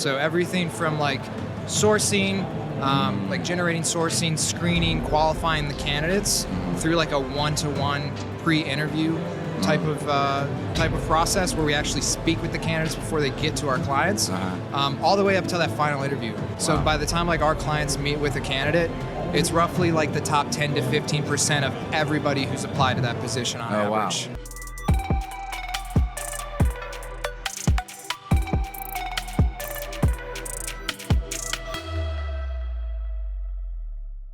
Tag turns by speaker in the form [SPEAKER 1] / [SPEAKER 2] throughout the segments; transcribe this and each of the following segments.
[SPEAKER 1] So everything from like sourcing, like generating sourcing, screening, qualifying the candidates through like a one-to-one pre-interview type of process where we actually speak with the candidates before they get to our clients, all the way up to that final interview. So by the time like our clients meet with a candidate, it's roughly like the top 10 to 15% of everybody who's applied to that position on average.
[SPEAKER 2] Wow.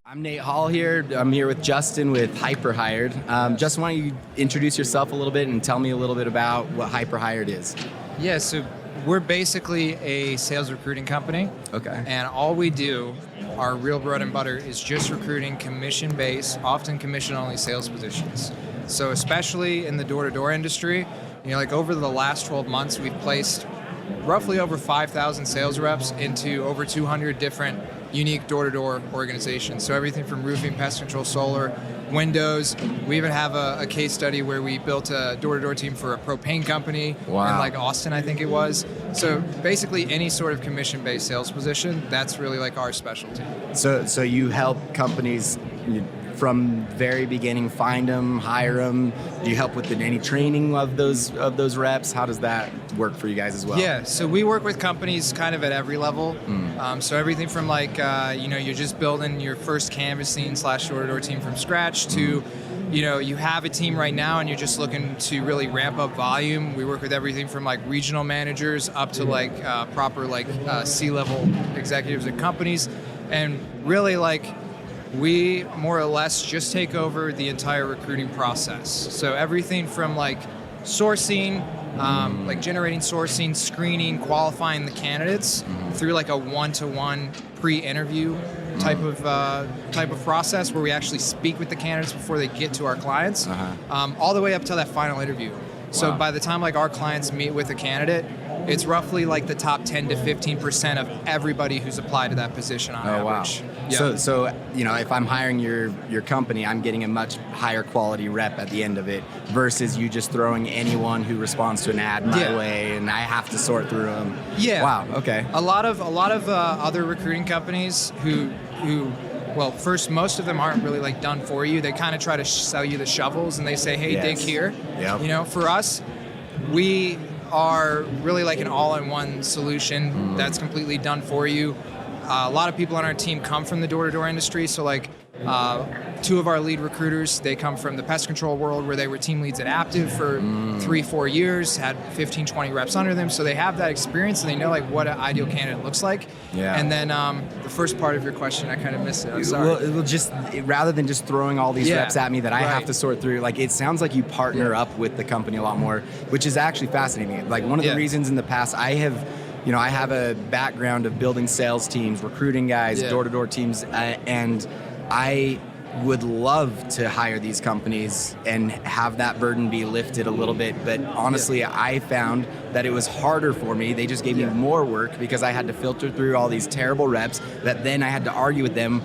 [SPEAKER 2] I'm Nate Hall here. I'm here with Justin with HyperHired. Justin, why don't you introduce yourself a little bit and tell me a little bit about what HyperHired is?
[SPEAKER 1] Yeah, so we're basically a sales recruiting company.
[SPEAKER 2] Okay.
[SPEAKER 1] And all we do, our real bread and butter, is just recruiting commission-based, often commission-only sales positions. So especially in the door-to-door industry, like over the last 12 months, we've placed roughly over 5,000 sales reps into over 200 different unique door-to-door organizations. So everything from roofing, pest control, solar, windows. We even have a case study where we built a door-to-door team for a propane company in like Austin, I think it was. So basically any sort of commission-based sales position, that's really like our specialty.
[SPEAKER 2] So you help companies from very beginning find them, hire them. Do you help with any training of those reps? How does that work for you guys as well?
[SPEAKER 1] Yeah, so we work with companies kind of at every level. So everything from like, you're just building your first canvassing / door-to-door team from scratch to, you have a team right now and you're just looking to really ramp up volume. We work with everything from like regional managers up to like proper like C-level executives at companies. And really like, we more or less just take over the entire recruiting process. So everything from like sourcing, like generating sourcing, screening, qualifying the candidates through like a one-to-one pre-interview type of process where we actually speak with the candidates before they get to our clients, all the way up to that final interview. So by the time like our clients meet with a candidate, it's roughly like the top 10 to 15% of everybody who's applied to that position on average.
[SPEAKER 2] Wow. So if I'm hiring your company, I'm getting a much higher quality rep at the end of it versus you just throwing anyone who responds to an ad my way and I have to sort through them.
[SPEAKER 1] Yeah.
[SPEAKER 2] Wow. Okay.
[SPEAKER 1] A lot of other recruiting companies who well, first, most of them aren't really like done for you. They kind of try to sell you the shovels and they say, hey, dig here.
[SPEAKER 2] Yep.
[SPEAKER 1] For us, we are really like an all-in-one solution that's completely done for you. A lot of people on our team come from the door-to-door industry, so like two of our lead recruiters, they come from the pest control world where they were team leads at Aptive for 3-4 years, had 15-20 reps under them, so they have that experience and they know like what an ideal candidate looks like.
[SPEAKER 2] Yeah.
[SPEAKER 1] And then the first part of your question, I kind of missed it. I'm sorry.
[SPEAKER 2] Well, just rather than just throwing all these reps at me that I have to sort through, like it sounds like you partner up with the company a lot more, which is actually fascinating. Like one of the reasons in the past I have a background of building sales teams, recruiting guys, door-to-door teams, and I would love to hire these companies and have that burden be lifted a little bit. But honestly, I found that it was harder for me. They just gave me more work because I had to filter through all these terrible reps that then I had to argue with them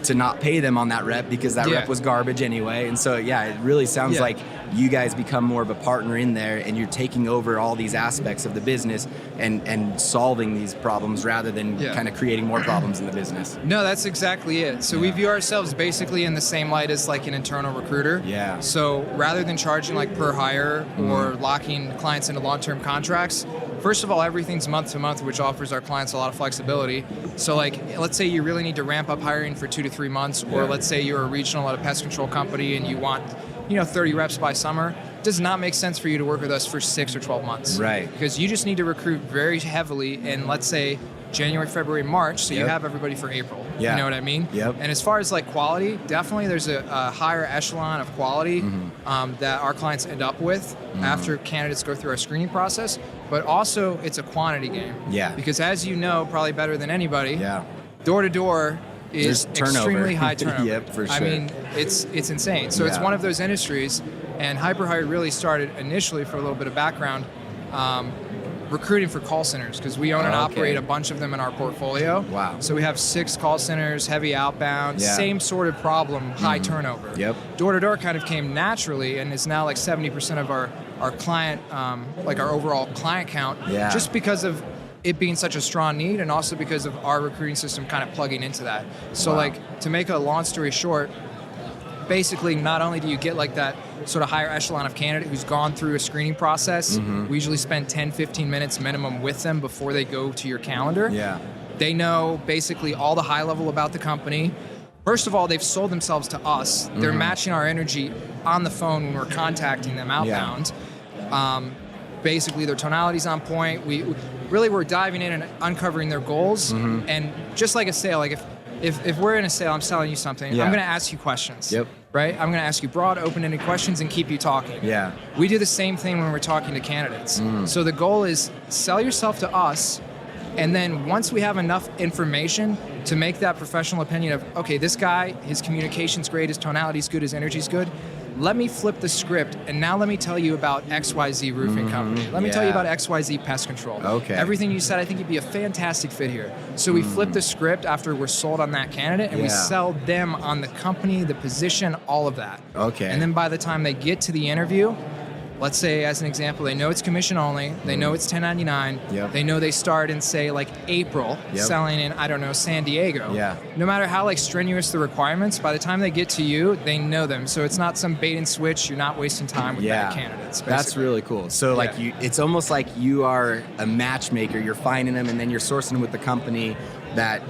[SPEAKER 2] to not pay them on that rep because that rep was garbage anyway. And so, it really sounds like you guys become more of a partner in there and you're taking over all these aspects of the business and solving these problems rather than kind of creating more problems in the business.
[SPEAKER 1] No, that's exactly it. So we view ourselves basically in the same light as like an internal recruiter.
[SPEAKER 2] Yeah.
[SPEAKER 1] So rather than charging like per hire or locking clients into long-term contracts, first of all, everything's month to month, which offers our clients a lot of flexibility. So like, let's say you really need to ramp up hiring for 2 to 3 months, or let's say you're a regional at a pest control company and you want 30 reps by summer. It does not make sense for you to work with us for 6 or 12 months.
[SPEAKER 2] Right.
[SPEAKER 1] Because you just need to recruit very heavily in, let's say, January, February, March, so you have everybody for April.
[SPEAKER 2] Yeah.
[SPEAKER 1] You know what I mean?
[SPEAKER 2] Yep.
[SPEAKER 1] And as far as like quality, definitely there's a higher echelon of quality that our clients end up with after candidates go through our screening process. But also, it's a quantity game.
[SPEAKER 2] Yeah.
[SPEAKER 1] Because as you know, probably better than anybody, door-to-door is extremely high turnover.
[SPEAKER 2] Yep, for sure.
[SPEAKER 1] I mean, it's insane. So it's one of those industries, and HyperHired really started initially, for a little bit of background, recruiting for call centers, because we own and operate a bunch of them in our portfolio.
[SPEAKER 2] Wow.
[SPEAKER 1] So we have 6 call centers, heavy outbound, same sort of problem, high turnover.
[SPEAKER 2] Yep.
[SPEAKER 1] Door-to-door kind of came naturally and is now like 70% of our client, like our overall client count, just because of it being such a strong need, and also because of our recruiting system kind of plugging into that. So like, to make a long story short, basically not only do you get like that sort of higher echelon of candidate who's gone through a screening process, we usually spend 10-15 minutes minimum with them before they go to your calendar.
[SPEAKER 2] Yeah.
[SPEAKER 1] They know basically all the high level about the company. First of all, they've sold themselves to us. They're matching our energy on the phone when we're contacting them outbound. Basically, their tonality's on point. We're diving in and uncovering their goals. And just like a sale, like if we're in a sale, I'm selling you something, I'm going to ask you questions. Right? I'm going to ask you broad, open-ended questions and keep you talking.
[SPEAKER 2] Yeah.
[SPEAKER 1] We do the same thing when we're talking to candidates. So the goal is sell yourself to us, and then once we have enough information to make that professional opinion of, okay, this guy, his communication's great, his tonality's good, his energy's good, let me flip the script, and now let me tell you about XYZ Roofing Company. Let me tell you about XYZ Pest Control.
[SPEAKER 2] Okay.
[SPEAKER 1] Everything you said, I think you'd be a fantastic fit here. So we flip the script after we're sold on that candidate, and we sell them on the company, the position, all of that.
[SPEAKER 2] Okay.
[SPEAKER 1] And then by the time they get to the interview, let's say, as an example, they know it's commission only. They know it's 1099. They know they start in, say, like April, selling in, I don't know, San Diego. No matter how like strenuous the requirements, by the time they get to you, they know them. So it's not some bait and switch. You're not wasting time with bad candidates. Basically.
[SPEAKER 2] That's really cool. So like it's almost like you are a matchmaker. You're finding them, and then you're sourcing them with the company that,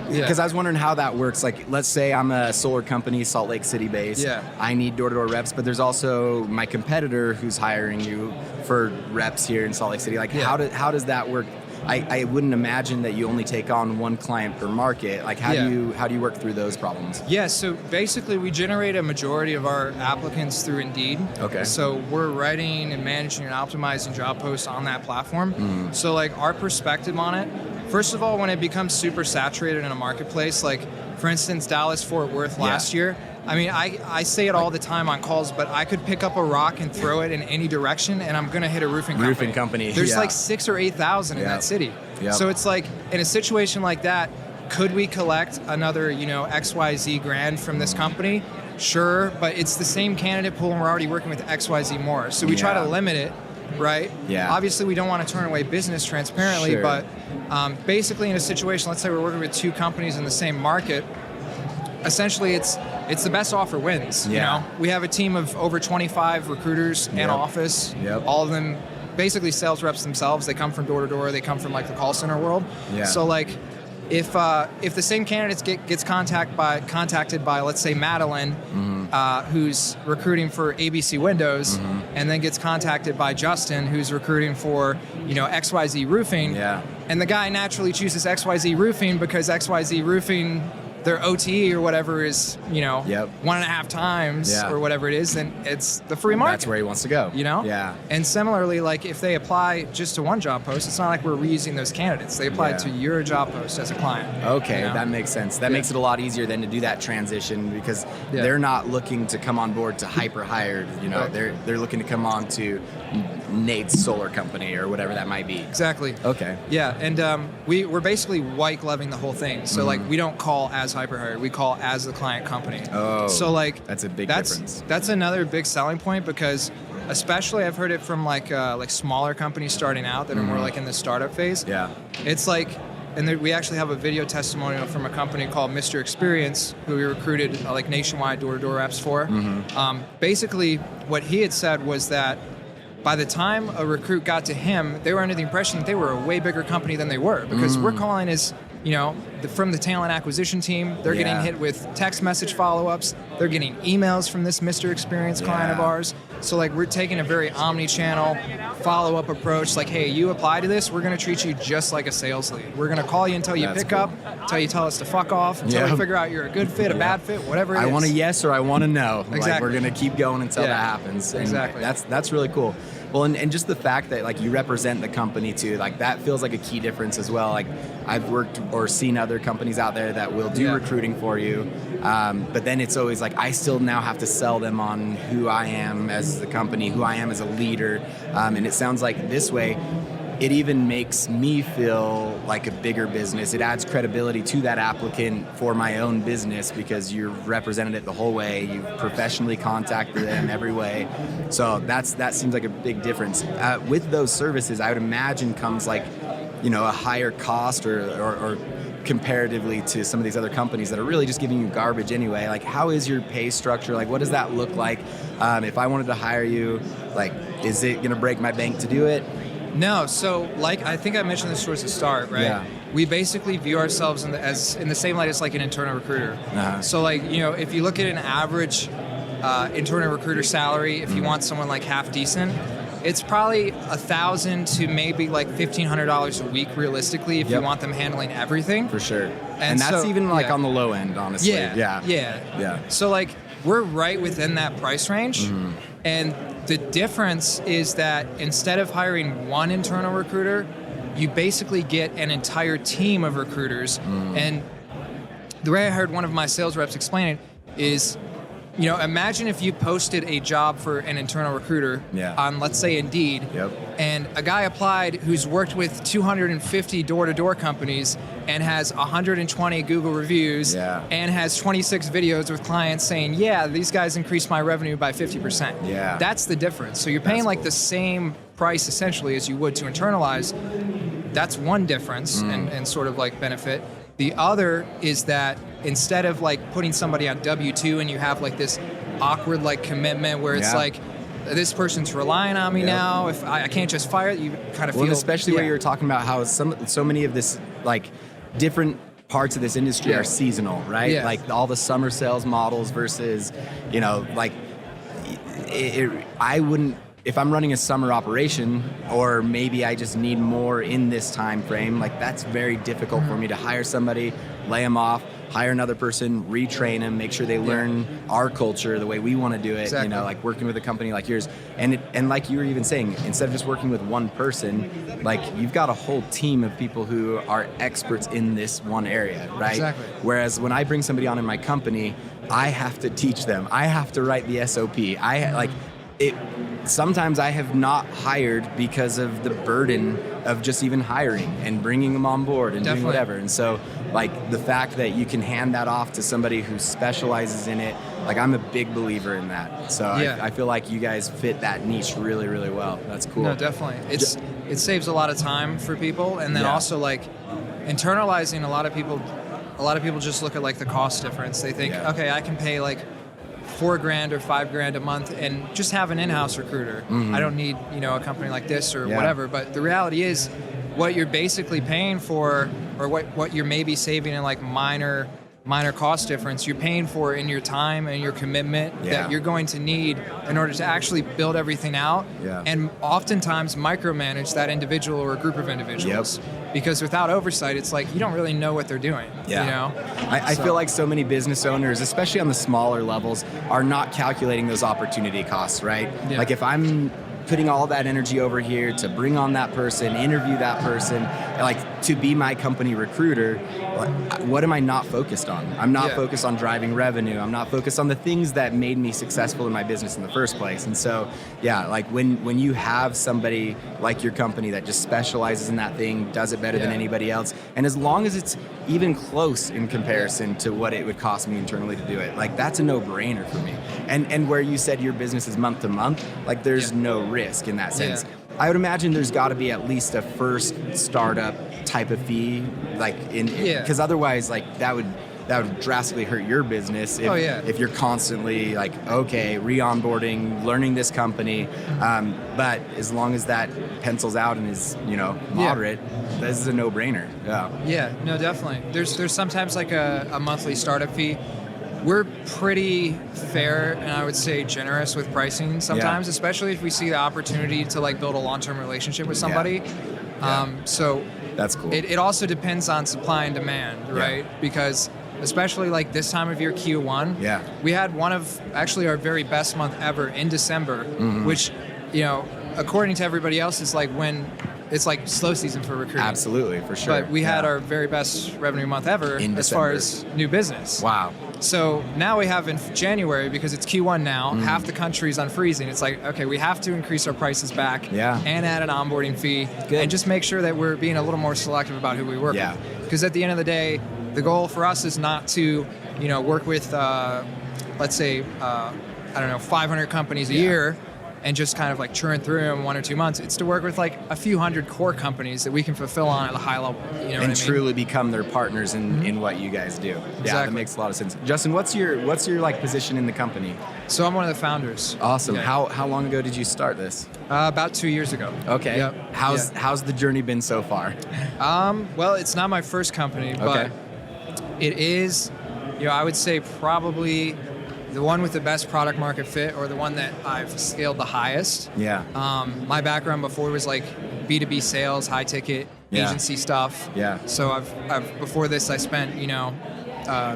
[SPEAKER 2] because I was wondering how that works. Like, let's say I'm a solar company, Salt Lake City based. I need door-to-door reps, but there's also my competitor who's hiring you for reps here in Salt Lake City. Like, how does that work? I wouldn't imagine that you only take on one client per market. Like, how do you work through those problems?
[SPEAKER 1] Yeah, so basically we generate a majority of our applicants through Indeed.
[SPEAKER 2] Okay.
[SPEAKER 1] So we're writing and managing and optimizing job posts on that platform. So like our perspective on it, first of all, when it becomes super saturated in a marketplace, like for instance, Dallas-Fort Worth last year, I mean, I say it all the time on calls, but I could pick up a rock and throw it in any direction, and I'm going to hit a roofing company. There's like 6,000 or 8,000 in that city. So it's like, in a situation like that, could we collect another, XYZ grand from this company? Sure, but it's the same candidate pool, and we're already working with XYZ more. So we try to limit it, right? Obviously, we don't want to turn away business transparently, but basically in a situation, let's say we're working with two companies in the same market, essentially it's the best offer wins. You know, we have a team of over 25 recruiters in office. All of them basically sales reps themselves. They come from door to door. They come from like the call center world. So like, if the same candidates gets contacted by let's say Madeline, who's recruiting for ABC Windows, and then gets contacted by Justin, who's recruiting for XYZ Roofing, and the guy naturally chooses XYZ Roofing because XYZ Roofing, their OTE or whatever is 1.5 times or whatever it is, then it's the free market.
[SPEAKER 2] That's where he wants to go.
[SPEAKER 1] And similarly, like if they apply just to one job post, it's not like we're reusing those candidates. They apply to your job post as a client.
[SPEAKER 2] Okay, that makes sense. That makes it a lot easier than to do that transition, because they're not looking to come on board to HyperHired. They're looking to come on to Nate's solar company or whatever that might be.
[SPEAKER 1] Exactly.
[SPEAKER 2] Okay.
[SPEAKER 1] Yeah, and we're basically white gloving the whole thing. So like we don't call as HyperHired, we call as the client company. So like
[SPEAKER 2] that's a big difference.
[SPEAKER 1] That's another big selling point, because especially I've heard it from like smaller companies starting out that are more like in the startup phase. It's like, and we actually have a video testimonial from a company called Mr. Experience, who we recruited like nationwide door-to-door reps for. Basically, what he had said was that by the time a recruit got to him, they were under the impression that they were a way bigger company than they were, because we're calling as from the talent acquisition team. They're getting hit with text message follow-ups. They're getting emails from this Mr. Experience client of ours. So like we're taking a very omni-channel follow-up approach. Like, hey, you apply to this, we're going to treat you just like a sales lead. We're going to call you until you pick up, until you tell us to fuck off, until we figure out you're a good fit, a bad fit, whatever it is.
[SPEAKER 2] I want a yes or I want a no.
[SPEAKER 1] Exactly.
[SPEAKER 2] Like, we're going to keep going until that happens. And that's really cool. Well, and just the fact that like you represent the company too, like that feels like a key difference as well. Like I've worked or seen other companies out there that will do recruiting for you, but then it's always like I still now have to sell them on who I am as the company, who I am as a leader, and it sounds like this way, it even makes me feel like a bigger business. It adds credibility to that applicant for my own business, because you've represented it the whole way. You've professionally contacted them every way. So that seems like a big difference. With those services, I would imagine comes like, a higher cost or comparatively to some of these other companies that are really just giving you garbage anyway. Like, how is your pay structure? Like, what does that look like? If I wanted to hire you, like, is it going to break my bank to do it?
[SPEAKER 1] No. So, like, I think I mentioned this towards the start, right?
[SPEAKER 2] Yeah.
[SPEAKER 1] We basically view ourselves as in the same light as like an internal recruiter. Uh-huh. So, like, if you look at an average internal recruiter salary, if you want someone like half decent, it's probably $1,000 to maybe like $1,500 a week realistically if you want them handling everything.
[SPEAKER 2] For sure. And that's so, even like on the low end, honestly.
[SPEAKER 1] Yeah. So like we're right within that price range. And the difference is that instead of hiring one internal recruiter, you basically get an entire team of recruiters. And the way I heard one of my sales reps explain it is, imagine if you posted a job for an internal recruiter on, let's say, Indeed, and a guy applied who's worked with 250 door-to-door companies and has 120 Google reviews and has 26 videos with clients saying, these guys increased my revenue by 50%. That's the difference. So you're paying the same price essentially as you would to internalize. That's one difference and sort of like benefit. The other is that instead of like putting somebody on W-2 and you have like this awkward like commitment where it's like, this person's relying on me now, if I can't just fire it, you kind of feel...
[SPEAKER 2] especially where you're talking about how so many of this, like, different parts of this industry are seasonal, right? Like all the summer sales models versus, like, I wouldn't... If I'm running a summer operation, or maybe I just need more in this time frame, like that's very difficult for me to hire somebody, lay them off, hire another person, retrain them, make sure they learn our culture the way we want to do it.
[SPEAKER 1] Exactly.
[SPEAKER 2] Like working with a company like yours, and like you were even saying, instead of just working with one person, like you've got a whole team of people who are experts in this one area, right?
[SPEAKER 1] Exactly.
[SPEAKER 2] Whereas when I bring somebody on in my company, I have to teach them. I have to write the SOP. Sometimes I have not hired because of the burden of just even hiring and bringing them on board and doing whatever. And so, like, the fact that you can hand that off to somebody who specializes in it, like, I'm a big believer in that. So I feel like you guys fit that niche really, really well. That's cool.
[SPEAKER 1] No, definitely. It saves a lot of time for people, and then also like internalizing. A lot of people just look at like the cost difference. They think, okay, I can pay like $4,000 or $5,000 a month and just have an in-house recruiter. I don't need, a company like this or whatever. But the reality is what you're basically paying for, or what you're maybe saving in like minor cost difference, you're paying for in your time and your commitment that you're going to need in order to actually build everything out and oftentimes micromanage that individual or a group of individuals. Because without oversight, it's like you don't really know what they're doing.
[SPEAKER 2] I feel like so many business owners, especially on the smaller levels, are not calculating those opportunity costs, right? Like if I'm putting all that energy over here to bring on that person, interview that person, like to be my company recruiter, what am I not focused on? I'm not focused on driving revenue. I'm not focused on the things that made me successful in my business in the first place. And so, like when you have somebody like your company that just specializes in that thing, does it better than anybody else, and as long as it's even close in comparison to what it would cost me internally to do it, like that's a no-brainer for me. And where you said your business is month to month, like there's no risk in that sense. I would imagine there's got to be at least a first startup type of fee, like because otherwise, like that would drastically hurt your business if you're constantly like, okay, re-onboarding, learning this company, but as long as that pencils out and is moderate, this is a no-brainer.
[SPEAKER 1] No, definitely. There's sometimes like a monthly startup fee. We're pretty fair and I would say generous with pricing sometimes, especially if we see the opportunity to like build a long-term relationship with somebody. So
[SPEAKER 2] that's cool.
[SPEAKER 1] It also depends on supply and demand, right? Because especially like this time of year, Q1, we had one of actually our very best month ever in December, which, according to everybody else, is like when it's like slow season for recruiting.
[SPEAKER 2] Absolutely, for sure.
[SPEAKER 1] But we had our very best revenue month ever as far as new business.
[SPEAKER 2] Wow.
[SPEAKER 1] So now we have in January, because it's Q1 now, half the country's unfreezing. It's like, okay, we have to increase our prices back and add an onboarding fee and just make sure that we're being a little more selective about who we work with. Because at the end of the day, the goal for us is not to, work with, let's say, 500 companies a year and just kind of like churn through them 1 or 2 months. It's to work with like a few hundred core companies that we can fulfill on at a high level. You know what I mean?
[SPEAKER 2] And truly become their partners in what you guys do.
[SPEAKER 1] Exactly.
[SPEAKER 2] Yeah, that makes a lot of sense. Justin, what's your like position in the company?
[SPEAKER 1] So I'm one of the founders.
[SPEAKER 2] Awesome.
[SPEAKER 1] Yeah.
[SPEAKER 2] How long ago did you start this?
[SPEAKER 1] About 2 years ago.
[SPEAKER 2] Okay.
[SPEAKER 1] Yep.
[SPEAKER 2] How's the journey been so far?
[SPEAKER 1] Well, it's not my first company, but it is, I would say probably the one with the best product market fit, or the one that I've scaled the highest.
[SPEAKER 2] Yeah.
[SPEAKER 1] My background before was like B2B sales, high ticket agency stuff.
[SPEAKER 2] Yeah.
[SPEAKER 1] So I've before this I spent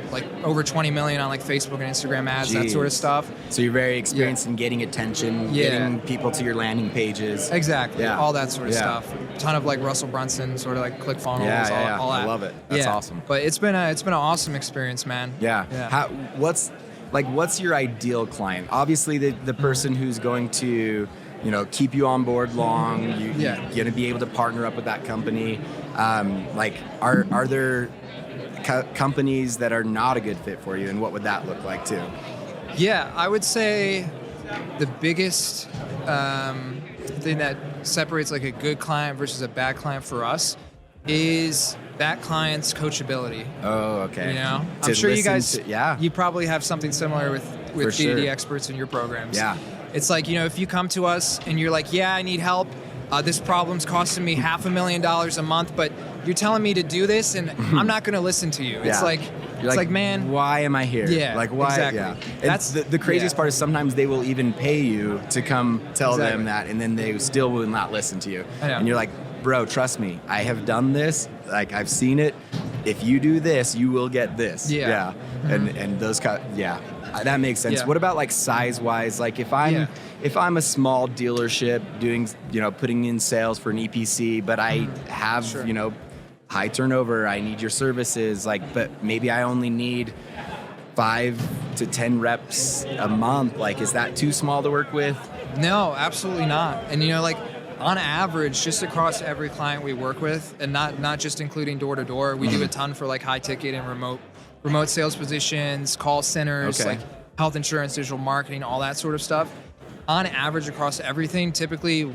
[SPEAKER 1] like over 20 million on like Facebook and Instagram ads, that sort of stuff.
[SPEAKER 2] So you're very experienced in getting attention, getting people to your landing pages.
[SPEAKER 1] Exactly.
[SPEAKER 2] Yeah.
[SPEAKER 1] All that sort of stuff. A ton of like Russell Brunson, sort of like ClickFunnels, all that.
[SPEAKER 2] I love it. That's awesome.
[SPEAKER 1] But it's been an awesome experience, man.
[SPEAKER 2] Yeah. What's your ideal client? Obviously, the person who's going to, keep you on board long. You're going to be able to partner up with that company. Are there companies that are not a good fit for you, and what would that look like too?
[SPEAKER 1] Yeah, I would say the biggest thing that separates like a good client versus a bad client for us is that client's coachability.
[SPEAKER 2] Oh, okay.
[SPEAKER 1] I'm sure you guys, you probably have something similar with D2D experts in your programs.
[SPEAKER 2] Yeah.
[SPEAKER 1] It's like, if you come to us and you're like, I need help. This problem's costing me $500,000 a month, but you're telling me to do this, and I'm not going to listen to you. It's like, man,
[SPEAKER 2] why am I here?
[SPEAKER 1] Yeah,
[SPEAKER 2] like why?
[SPEAKER 1] Exactly.
[SPEAKER 2] Yeah. That's the craziest part is sometimes they will even pay you to come tell them that, and then they still will not listen to you. And you're like, bro, trust me, I have done this. Like I've seen it. If you do this, you will get this. Yeah. And those that makes sense.
[SPEAKER 1] Yeah.
[SPEAKER 2] What about like size wise? Like if I'm a small dealership doing, putting in sales for an EPC, but I have, high turnover, I need your services, but maybe I only need 5 to 10 reps a month. Like, is that too small to work with?
[SPEAKER 1] No, absolutely not. And on average, just across every client we work with, and not just including door to door, we do a ton for like high ticket and remote sales positions, call centers, like health insurance, digital marketing, all that sort of stuff. On average, across everything, typically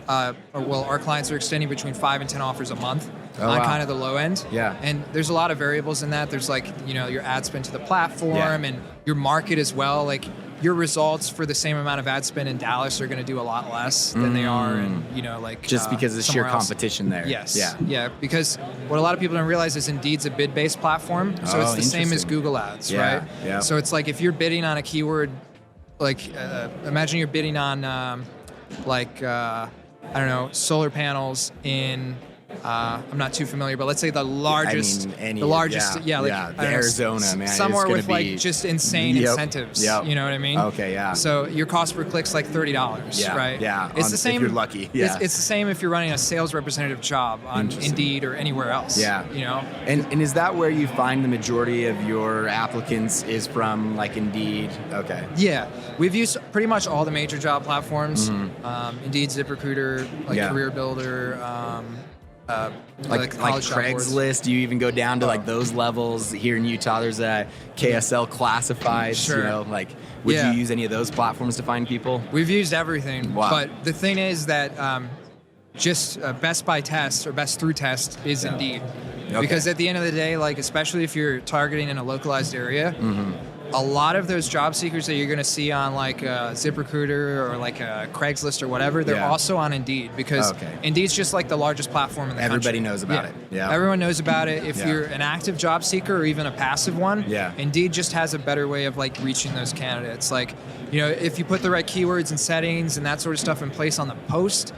[SPEAKER 1] our clients are extending between 5 and 10 offers a month on kind of the low end.
[SPEAKER 2] Yeah.
[SPEAKER 1] And there's a lot of variables in that. There's like, your ad spend to the platform and your market as well. Like your results for the same amount of ad spend in Dallas are going to do a lot less than they are in,
[SPEAKER 2] just because of the sheer competition there.
[SPEAKER 1] Yes. Yeah. Because what a lot of people don't realize is Indeed's a bid-based plattom. So it's the same as Google Ads, right?
[SPEAKER 2] Yeah.
[SPEAKER 1] So it's like if you're bidding on a keyword, like imagine you're bidding on solar panels in I'm not too familiar, but let's say the largest,
[SPEAKER 2] Arizona, man,
[SPEAKER 1] somewhere with like just insane incentives. You know what I mean?
[SPEAKER 2] Okay, yeah.
[SPEAKER 1] So your cost per click's like $30, right?
[SPEAKER 2] Yeah,
[SPEAKER 1] it's the same.
[SPEAKER 2] If you're lucky. Yeah,
[SPEAKER 1] it's the same if you're running a sales representative job on Indeed or anywhere else.
[SPEAKER 2] Yeah, And is that where you find the majority of your applicants is from, like Indeed? Okay.
[SPEAKER 1] Yeah, we've used pretty much all the major job platforms. Indeed, ZipRecruiter, Career Builder.
[SPEAKER 2] Like Craigslist, do you even go down to like those levels? Here in Utah, there's a KSL Classifieds.
[SPEAKER 1] Sure.
[SPEAKER 2] Would you use any of those platforms to find people?
[SPEAKER 1] We've used everything.
[SPEAKER 2] Wow.
[SPEAKER 1] But the thing is that just best by test or best through test is Indeed. Okay. Because at the end of the day, like especially if you're targeting in a localized area, a lot of those job seekers that you're going to see on like ZipRecruiter or like Craigslist or whatever, they're also on Indeed because Indeed's just like the largest platform in the country.
[SPEAKER 2] Everybody knows about it. Yeah.
[SPEAKER 1] Everyone knows about it. If you're an active job seeker or even a passive one, Indeed just has a better way of like reaching those candidates. Like, if you put the right keywords and settings and that sort of stuff in place on the post,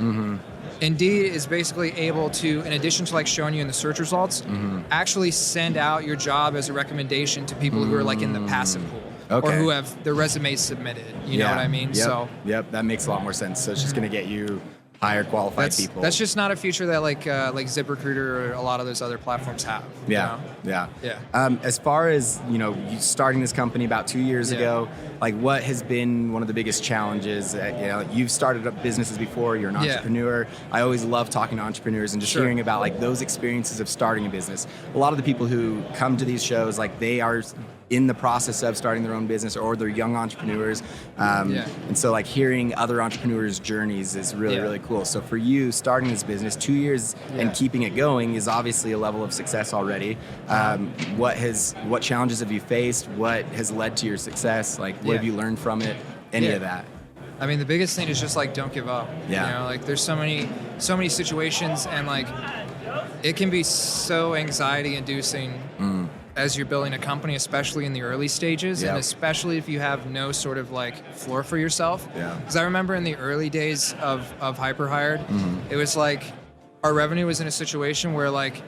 [SPEAKER 1] Indeed is basically able to, in addition to like showing you in the search results, actually send out your job as a recommendation to people who are like in the passive pool or who have their resumes submitted. You know what I mean?
[SPEAKER 2] Yep, that makes a lot more sense. So it's just going to get you higher qualified people.
[SPEAKER 1] That's just not a feature that like ZipRecruiter or a lot of those other platforms have.
[SPEAKER 2] Yeah. As far as you starting this company about 2 years ago, like what has been one of the biggest challenges? You've started up businesses before. You're an entrepreneur. I always love talking to entrepreneurs and just hearing about like those experiences of starting a business. A lot of the people who come to these shows, like they are in the process of starting their own business, or they're young entrepreneurs. And so like hearing other entrepreneurs' journeys is really, really cool. So for you, starting this business 2 years and keeping it going is obviously a level of success already. What challenges have you faced? What has led to your success? Like, what have you learned from it? Any of that?
[SPEAKER 1] I mean, the biggest thing is just like, don't give up.
[SPEAKER 2] Yeah.
[SPEAKER 1] You know, like there's so many situations, and like it can be so anxiety inducing as you're building a company, especially in the early stages, and especially if you have no sort of like floor for yourself. Because I remember in the early days of HyperHired, it was like our revenue was in a situation where like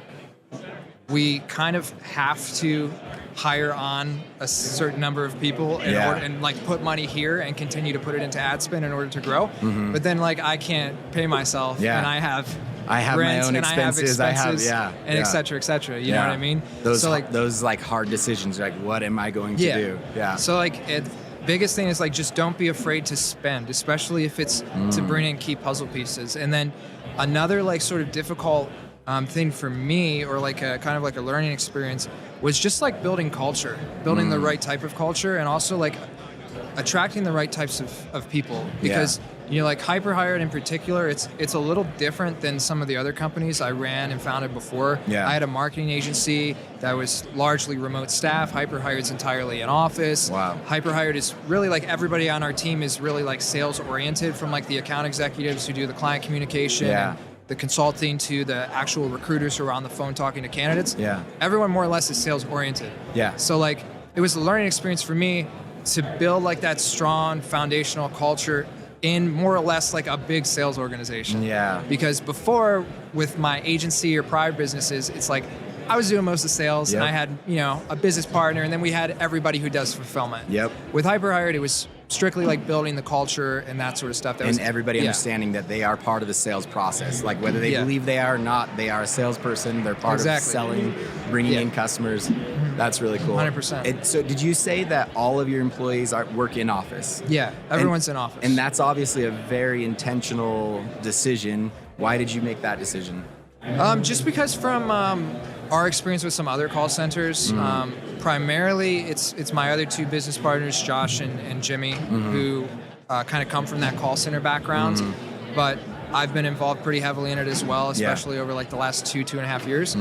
[SPEAKER 1] we kind of have to hire on a certain number of people in order, and like put money here and continue to put it into ad spend in order to grow. But then like I can't pay myself, and I have rent,
[SPEAKER 2] my own expenses,
[SPEAKER 1] and et cetera, et cetera. You know what I mean?
[SPEAKER 2] Those like hard decisions, like what am I going to do? Yeah.
[SPEAKER 1] So like biggest thing is like just don't be afraid to spend, especially if it's to bring in key puzzle pieces. And then another like sort of difficult thing for me, or like a kind of like a learning experience, was just like building culture, building the right type of culture, and also like attracting the right types of people. Because you know, like HyperHired in particular, it's a little different than some of the other companies I ran and founded before. I had a marketing agency that was largely remote staff. HyperHired's entirely in office. HyperHired is really like everybody on our team is really like sales oriented, from like the account executives who do the client communication, and the consulting, to the actual recruiters who are on the phone talking to candidates. Everyone more or less is sales oriented. So like it was a learning experience for me to build like that strong foundational culture in more or less like a big sales organization. Because before, with my agency or prior businesses, it's like I was doing most of the sales, and I had, you know, a business partner, and then we had everybody who does fulfillment. With HyperHired, it was strictly like building the culture and that sort of stuff.
[SPEAKER 2] And everybody understanding that they are part of the sales process. Like whether they believe they are or not, they are a salesperson. They're part of selling, bringing in customers. That's really cool.
[SPEAKER 1] 100%.
[SPEAKER 2] So did you say that all of your employees work in office?
[SPEAKER 1] Everyone's in office.
[SPEAKER 2] And that's obviously a very intentional decision. Why did you make that decision?
[SPEAKER 1] Just because from our experience with some other call centers, primarily it's my other two business partners, Josh and Jimmy, who kind of come from that call center background. But I've been involved pretty heavily in it as well, especially over like the last 2.5 years.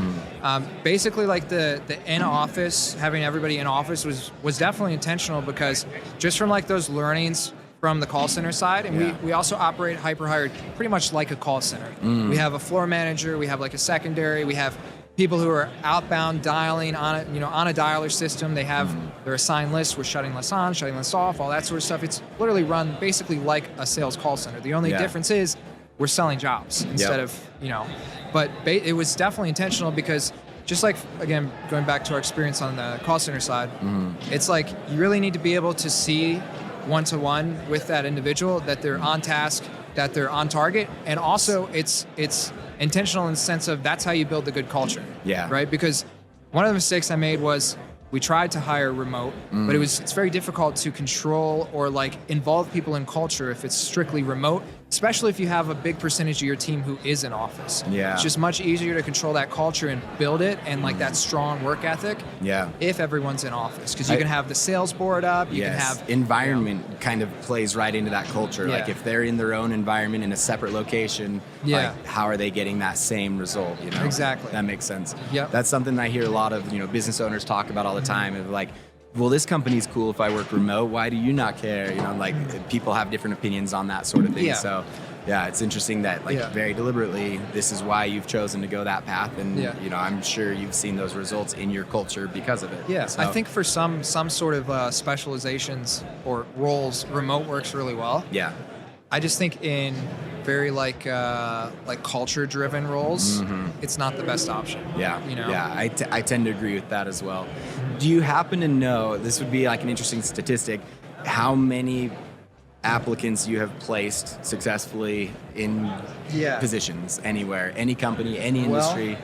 [SPEAKER 1] Basically, like the in office, having everybody in office was definitely intentional, because just from like those learnings from the call center side, and we also operate HyperHired pretty much like a call center. We have a floor manager, we have like a secondary, we have people who are outbound dialing on a dialer system. They have their assigned lists. We're shutting lists on, shutting lists off, all that sort of stuff. It's literally run basically like a sales call center. The only difference is we're selling jobs instead of, but it was definitely intentional, because just like, again, going back to our experience on the call center side, it's like you really need to be able to see one-to-one with that individual, that they're on task, that they're on target, and also it's intentional in the sense of that's how you build a good culture. Right? Because one of the mistakes I made was we tried to hire remote, but it's very difficult to control or like involve people in culture if it's strictly remote, especially if you have a big percentage of your team who is in office. It's just much easier to control that culture and build it, and like that strong work ethic if everyone's in office, because you can have the sales board up, you can have
[SPEAKER 2] environment kind of plays right into that culture. Like if they're in their own environment in a separate location, like how are they getting that same result?
[SPEAKER 1] Exactly.
[SPEAKER 2] That makes sense. That's something I hear a lot of business owners talk about all the time, of like, well, this company's cool if I work remote. Why do you not care? Like people have different opinions on that sort of thing. So it's interesting that very deliberately, this is why you've chosen to go that path. And I'm sure you've seen those results in your culture because of it. So,
[SPEAKER 1] I think for some sort of specializations or roles, remote works really well. I just think in very like culture-driven roles, it's not the best option.
[SPEAKER 2] I tend to agree with that as well. Do you happen to know, this would be like an interesting statistic, how many applicants you have placed successfully in positions anywhere, any company, any industry?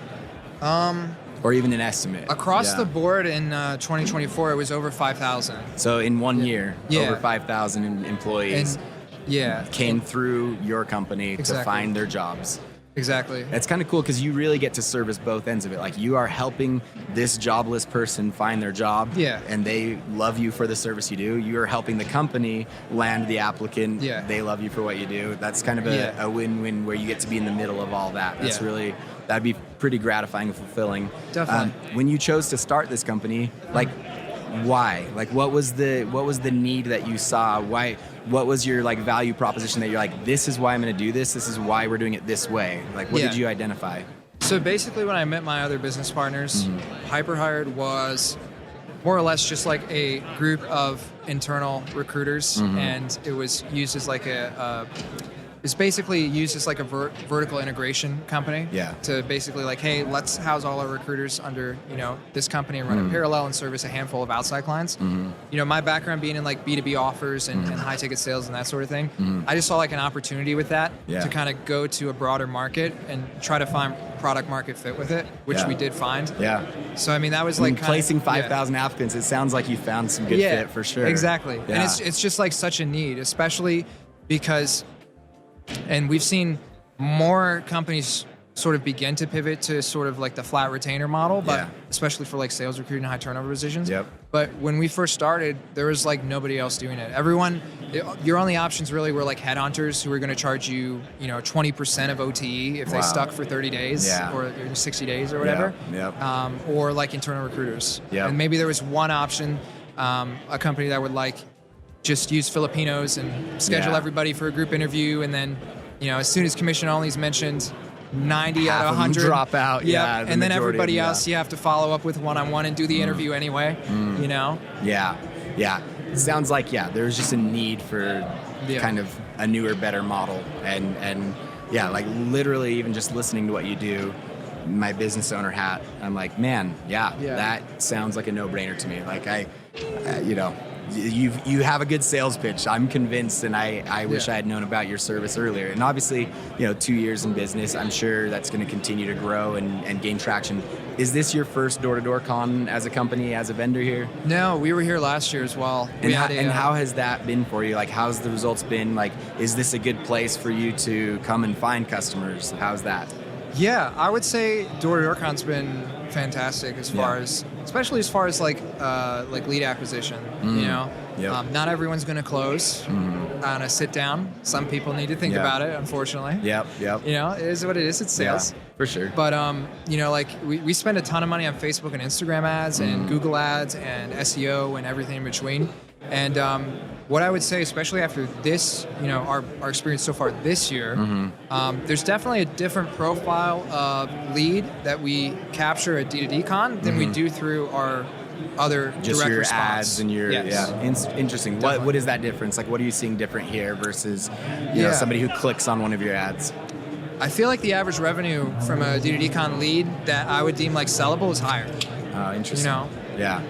[SPEAKER 2] Or even an estimate.
[SPEAKER 1] Across the board in 2024, it was over 5,000.
[SPEAKER 2] So in 1 year, over 5,000 employees came through your company to find their jobs.
[SPEAKER 1] Exactly.
[SPEAKER 2] That's kind of cool because you really get to service both ends of it. Like you are helping this jobless person find their job, and they love you for the service you do. You are helping the company land the applicant. They love you for what you do. That's kind of a win-win where you get to be in the middle of all that. That's really, that'd be pretty gratifying and fulfilling.
[SPEAKER 1] Definitely.
[SPEAKER 2] When you chose to start this company, like why? Like what was the need that you saw? Why? What was your like value proposition that you're like, this is why I'm going to do this. This is why we're doing it this way. Like, what did you identify?
[SPEAKER 1] So basically, when I met my other business partners, HyperHired was more or less just like a group of internal recruiters, and it was used as like it's basically used as like a vertical integration company to basically like, hey, let's house all our recruiters under, this company and run in parallel and service a handful of outside clients. My background being in like B2B offers and high ticket sales and that sort of thing, I just saw like an opportunity with that to kind of go to a broader market and try to find product market fit with it, which we did find. So, I mean, that was like
[SPEAKER 2] placing 5,000 applicants. It sounds like you found some good fit for sure.
[SPEAKER 1] Exactly. And it's just like such a need, especially because... And we've seen more companies sort of begin to pivot to sort of like the flat retainer model, but especially for like sales recruiting and high turnover positions. But when we first started, there was like nobody else doing it. Your only options really were like headhunters who were going to charge you, 20% of OTE if they stuck for 30 days or 60 days or whatever. Or like internal recruiters. And maybe there was one option, a company that would like just use Filipinos and schedule everybody for a group interview, and then, as soon as commission only is mentioned, 90 out of 100
[SPEAKER 2] drop out.
[SPEAKER 1] And then everybody else, you have to follow up with one-on-one and do the interview anyway.
[SPEAKER 2] It sounds like there's just a need for kind of a newer, better model, and like literally even just listening to what you do, my business owner hat, I'm like, man, that sounds like a no-brainer to me. Like you have a good sales pitch. I'm convinced, and I wish I had known about your service earlier. And obviously, 2 years in business, I'm sure that's going to continue to grow and gain traction. Is this your first door-to-door con as a company, as a vendor here?
[SPEAKER 1] No, we were here last year as well.
[SPEAKER 2] And how has that been for you? Like, how's the results been? Like, is this a good place for you to come and find customers? How's that?
[SPEAKER 1] Yeah, I would say door-to-door con's been fantastic especially as far as like lead acquisition. Not everyone's going to close on a sit down. Some people need to think about it, unfortunately. It is what it is. It's sales.
[SPEAKER 2] For sure.
[SPEAKER 1] But we spend a ton of money on Facebook and Instagram ads and Google ads and SEO and everything in between. And what I would say, especially after this, our experience so far this year, there's definitely a different profile of lead that we capture at D2D Con than we do through our other
[SPEAKER 2] just
[SPEAKER 1] direct
[SPEAKER 2] your
[SPEAKER 1] response.
[SPEAKER 2] ads and your interesting. What is that difference? Like, what are you seeing different here versus somebody who clicks on one of your ads?
[SPEAKER 1] I feel like the average revenue from a D2D Con lead that I would deem like sellable is higher.
[SPEAKER 2] Interesting.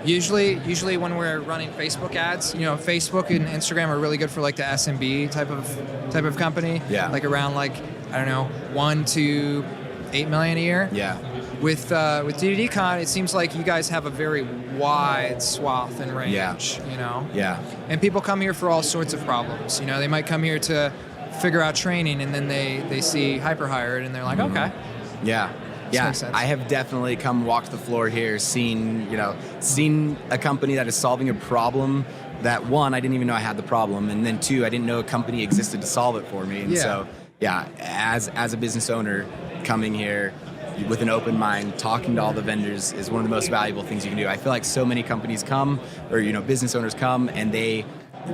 [SPEAKER 1] Usually when we're running Facebook ads, Facebook and Instagram are really good for like the SMB type of company. Like around like, I don't know, 1 to 8 million a year. With D2D Con, it seems like you guys have a very wide swath and range. And people come here for all sorts of problems. They might come here to figure out training, and then they see HyperHired and they're like, okay.
[SPEAKER 2] I have definitely come walk the floor here, seen a company that is solving a problem that, one, I didn't even know I had the problem, and then two, I didn't know a company existed to solve it for me. And so as a business owner, coming here with an open mind, talking to all the vendors is one of the most valuable things you can do. I feel like so many companies come, or business owners come, and they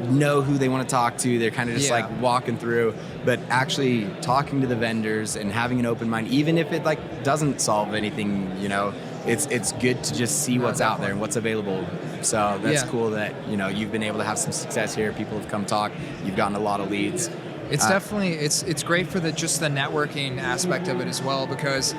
[SPEAKER 2] know who they want to talk to. They're kind of just like walking through, but actually talking to the vendors and having an open mind, even if it like doesn't solve anything, it's good to just see what's out there and what's available. So that's cool that you've been able to have some success here. People have come talk. You've gotten a lot of leads.
[SPEAKER 1] It's definitely it's great for the networking aspect of it as well, because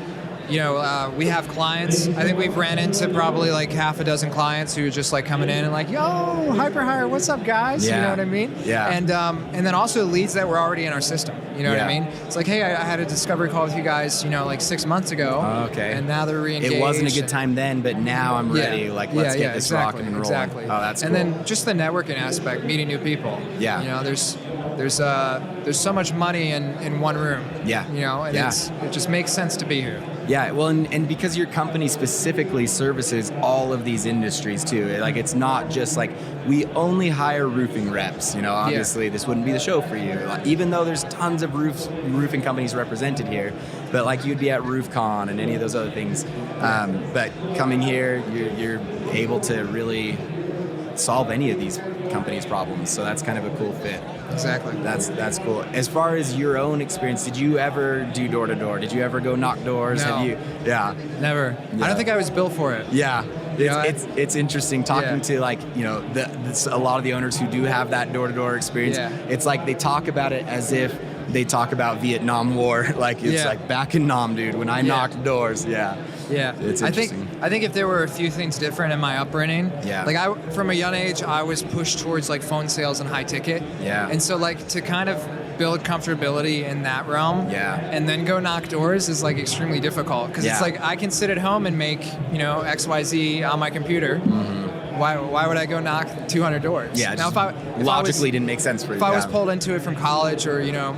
[SPEAKER 1] we have clients. I think we've ran into probably like half a dozen clients who are just like coming in and like, yo, HyperHired, what's up, guys? You know what I mean? And then also leads that were already in our system. You know what I mean? It's like, hey, I had a discovery call with you guys, like 6 months ago. And now they're re-engaged.
[SPEAKER 2] It wasn't a good time then, but now I'm ready. Like, let's get this rocking and rolling.
[SPEAKER 1] Exactly.
[SPEAKER 2] Oh, that's cool.
[SPEAKER 1] And then just the networking aspect, meeting new people. There's there's so much money in one room.
[SPEAKER 2] Yeah.
[SPEAKER 1] You know, and it just makes sense to be here.
[SPEAKER 2] Yeah, well, and because your company specifically services all of these industries too. Like, it's not just like we only hire roofing reps. You know, obviously this wouldn't be the show for you. Like, even though there's tons of roofing companies represented here, but like you'd be at RoofCon and any of those other things. But coming here, you're able to really solve any of these companies' problems. So that's kind of a cool fit.
[SPEAKER 1] Exactly.
[SPEAKER 2] That's cool. As far as your own experience, did you ever do door to door? Did you ever go knock doors?
[SPEAKER 1] No.
[SPEAKER 2] Have you? Yeah.
[SPEAKER 1] Never.
[SPEAKER 2] Yeah.
[SPEAKER 1] I don't think I was built for it.
[SPEAKER 2] Yeah. It's interesting talking to, like, you know, a lot of the owners who do have that door to door experience. Yeah. It's like they talk about it as if they talk about Vietnam War. Like, it's like back in Nam, dude, when I knocked doors. Yeah.
[SPEAKER 1] Yeah,
[SPEAKER 2] it's interesting.
[SPEAKER 1] I think if there were a few things different in my upbringing, like from a young age, I was pushed towards like phone sales and high ticket. Yeah. And so like to kind of build comfortability in that realm, and then go knock doors is like extremely difficult because it's like I can sit at home and make, you know, XYZ on my computer. Mm-hmm. Why would I go knock 200 doors?
[SPEAKER 2] Yeah.
[SPEAKER 1] Now, if
[SPEAKER 2] logically didn't make sense for you.
[SPEAKER 1] If I was pulled into it from college or, you know,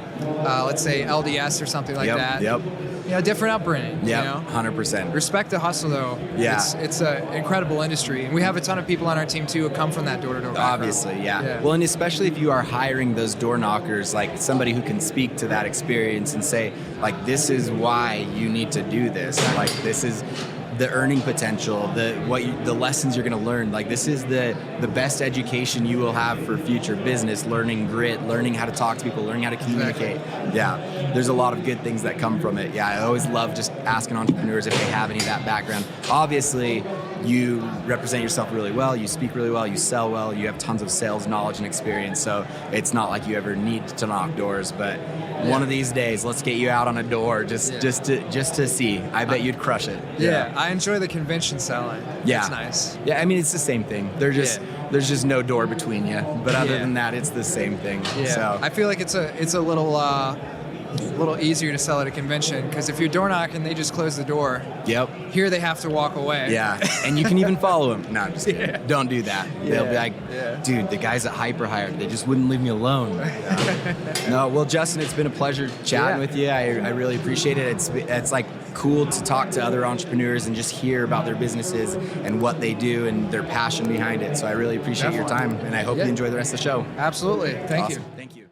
[SPEAKER 1] let's say LDS or something like that.
[SPEAKER 2] Yep.
[SPEAKER 1] You know, different upbringing.
[SPEAKER 2] Yeah,
[SPEAKER 1] you know?
[SPEAKER 2] 100%.
[SPEAKER 1] Respect the hustle, though. Yeah. It's an incredible industry. And we have a ton of people on our team, too, who come from that door-to-door background.
[SPEAKER 2] Obviously, yeah. Well, and especially if you are hiring those door knockers, like somebody who can speak to that experience and say, like, this is why you need to do this. Like, this is the earning potential, the lessons you're going to learn. Like, this is the best education you will have for future business, learning grit, learning how to talk to people, learning how to communicate. Exactly. Yeah, there's a lot of good things that come from it. Yeah, I always love just asking entrepreneurs if they have any of that background. Obviously, you represent yourself really well, you speak really well, you sell well, you have tons of sales knowledge and experience, so it's not like you ever need to knock doors, but one of these days, let's get you out on a door just to see. I bet you'd crush it.
[SPEAKER 1] Yeah, I enjoy the convention selling.
[SPEAKER 2] Yeah.
[SPEAKER 1] It's nice.
[SPEAKER 2] Yeah, I mean, it's the same thing. There's just no door between you, but other than that, it's the same thing.
[SPEAKER 1] Yeah.
[SPEAKER 2] So
[SPEAKER 1] I feel like it's a little easier to sell at a convention because if you're door knocking, they just close the door.
[SPEAKER 2] Yep.
[SPEAKER 1] Here they have to walk away.
[SPEAKER 2] Yeah, and you can even follow them. No, I'm just kidding. Yeah. Don't do that. They'll be like, dude, the guys at HyperHired, they just wouldn't leave me alone. No, well, Justin, it's been a pleasure chatting with you. I really appreciate it. It's like cool to talk to other entrepreneurs and just hear about their businesses and what they do and their passion behind it. So I really appreciate your time, and I hope you enjoy the rest of the show.
[SPEAKER 1] Absolutely. Thank you.
[SPEAKER 2] Thank you.